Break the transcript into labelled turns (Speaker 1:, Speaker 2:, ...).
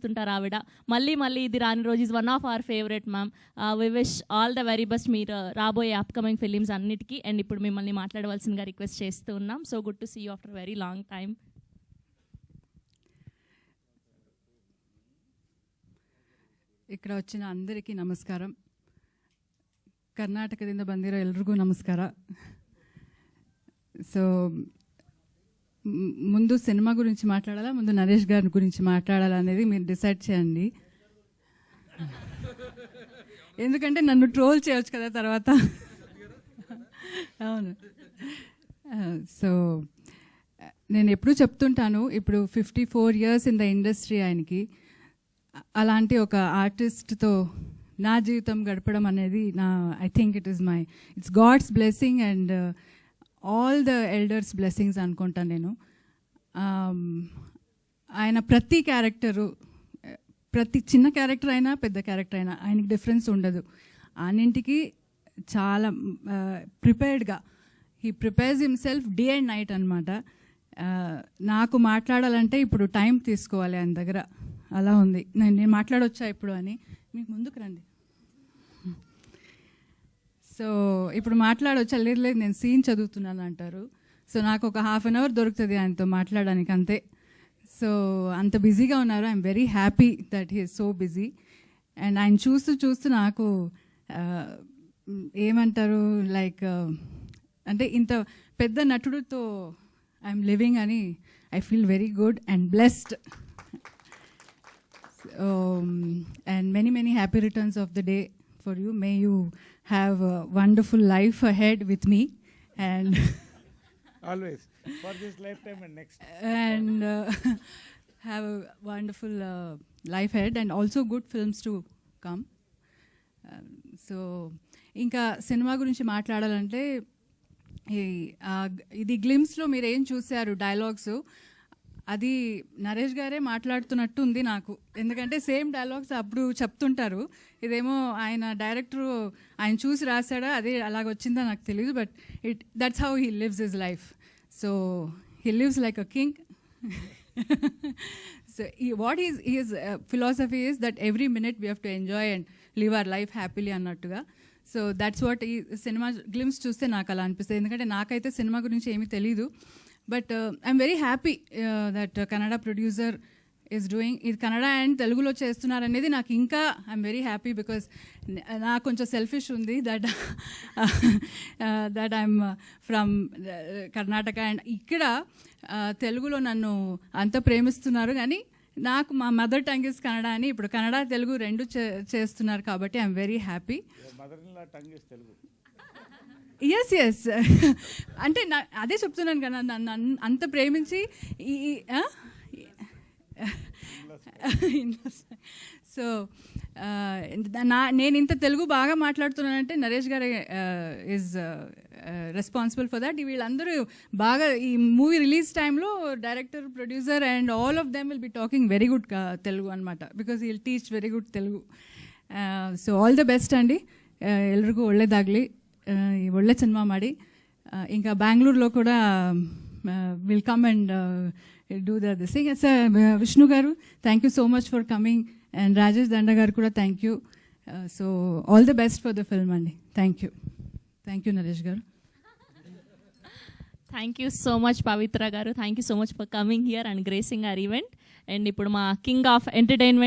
Speaker 1: చేస్తుంటారు ఆవిడ. మళ్ళీ ఇది రాని రోజు is one of our favourite ma'am. We wish all the very best మీరు రాబోయే అప్కమింగ్ ఫిలిమ్స్ అన్నిటికీ. అండ్ ఇప్పుడు మిమ్మల్ని మాట్లాడవలసిందిగా రిక్వెస్ట్ చేస్తూ ఉన్నాం. So good to see you after very long time.
Speaker 2: ఇక్కడ వచ్చిన అందరికీ ನಮಸ್ಕಾರ. ಕರ್ನಾಟಕದಿಂದ ಬಂದಿರೋ ಎಲ್ರಿಗೂ ನಮಸ್ಕಾರ. సో ముందు సినిమా గురించి మాట్లాడాలా, ముందు నరేష్ గారి గురించి మాట్లాడాలా అనేది మీరు డిసైడ్ చేయండి. ఎందుకంటే నన్ను ట్రోల్ చేయవచ్చు కదా తర్వాత. అవును. సో నేను ఎప్పుడూ చెప్తుంటాను, ఇప్పుడు 54 years ఇన్ ద ఇండస్ట్రీ ఆయనకి. అలాంటి ఒక ఆర్టిస్ట్తో నా జీవితం గడపడం అనేది I think it's God's blessing and all the elders blessings అనుకుంటాను నేను. ఆయన ప్రతి క్యారెక్టరు, ప్రతి చిన్న క్యారెక్టర్ అయినా పెద్ద క్యారెక్టర్ అయినా ఆయనకి డిఫరెన్స్ ఉండదు. అన్నింటికి చాలా ప్రిపేర్డ్గా he prepares himself day and night అనమాట. నాకు మాట్లాడాలంటే ఇప్పుడు టైం తీసుకోవాలి ఆయన దగ్గర, అలా ఉంది. నేను మాట్లాడొచ్చా ఇప్పుడు అని, మీకు ముందుకు రండి. సో ఇప్పుడు మాట్లాడొచ్చా? లేదు నేను సీన్ చదువుతున్నాను అంటారు. సో నాకు ఒక 1/2 hour దొరుకుతుంది ఆయనతో మాట్లాడడానికి, అంతే. సో అంత బిజీగా ఉన్నారు. I'm very happy that he is so busy. And ఆయన చూస్తూ నాకు ఏమంటారు, లైక్ అంటే ఇంత పెద్ద నటుడితో ఐఎమ్ లివింగ్ అని I feel very good and blessed. And many happy returns of the day for you. May you have a wonderful life ahead with me, and
Speaker 3: always for this lifetime and next,
Speaker 2: and have a wonderful life ahead and also good films to come. So ఇంకా cinema గురించి మాట్లాడాలంటే ఇది గ్లిమ్స్లో మీరు ఏం చూశారు dialogues, అది నరేష్ గారే మాట్లాడుతున్నట్టు ఉంది నాకు. ఎందుకంటే సేమ్ డైలాగ్స్ అప్పుడు చెప్తుంటారు, ఇదేమో ఆయన డైరెక్టరు ఆయన చూసి రాశాడా, అదే అలాగొచ్చిందా నాకు తెలియదు. But that's how he lives his life. So he lives like a king. So what he's philosophy is that every minute we have to enjoy and live our life happily అన్నట్టుగా. So that's what ఈ cinema glimpse చూస్తే నాకు అలా అనిపిస్తుంది. ఎందుకంటే నాకైతే cinema గురించి ఏమీ తెలీదు. But I'm very happy that Kannada producer is doing ఇది. కన్నడ అండ్ తెలుగులో చేస్తున్నారనేది నాకు ఇంకా ఐఎమ్ వెరీ హ్యాపీ, బికాస్ నాకు కొంచెం సెల్ఫిష్ ఉంది that I'm from Karnataka and ఇక్కడ తెలుగులో నన్ను అంత ప్రేమిస్తున్నారు. కానీ నాకు మా మదర్ టంగ్ ఇస్ కన్నడ అని ఇప్పుడు కన్నడ తెలుగు రెండు చేస్తున్నారు కాబట్టి ఐఎమ్ వెరీ హ్యాపీ. ఎస్ అంటే అదే చెప్తున్నాను కదా, నన్ను అంత ప్రేమించి సో నేను ఇంత తెలుగు బాగా మాట్లాడుతున్నానంటే నరేష్ గారు ఈజ్ రెస్పాన్సిబుల్ ఫర్ దట్. వీళ్ళందరూ బాగా ఈ మూవీ రిలీజ్ టైంలో director, producer and all of them will be talking very good Telugu అనమాట, because he will teach very good Telugu. So all the best ಅಂడి, ಎಲ್ರಿಗೂ ಒಳ್ಳೆಯದಾಗಲಿ, ಒಳ್ಳೆ ಸಿನಿಮಾ ಮಾಡಿ. ఇంకా బెంగళూరులో కూడా will come and do this thing. Vishnu garu thank you so much for coming, and Rajesh Danda garu కూడా thank you. So all the best for the film అండి. థ్యాంక్ యూ నరేష్ గారు.
Speaker 1: థ్యాంక్ యూ సో మచ్ పవిత్ర గారు. Thank you so much for coming here and gracing our event. And ఇప్పుడు మా king of entertainment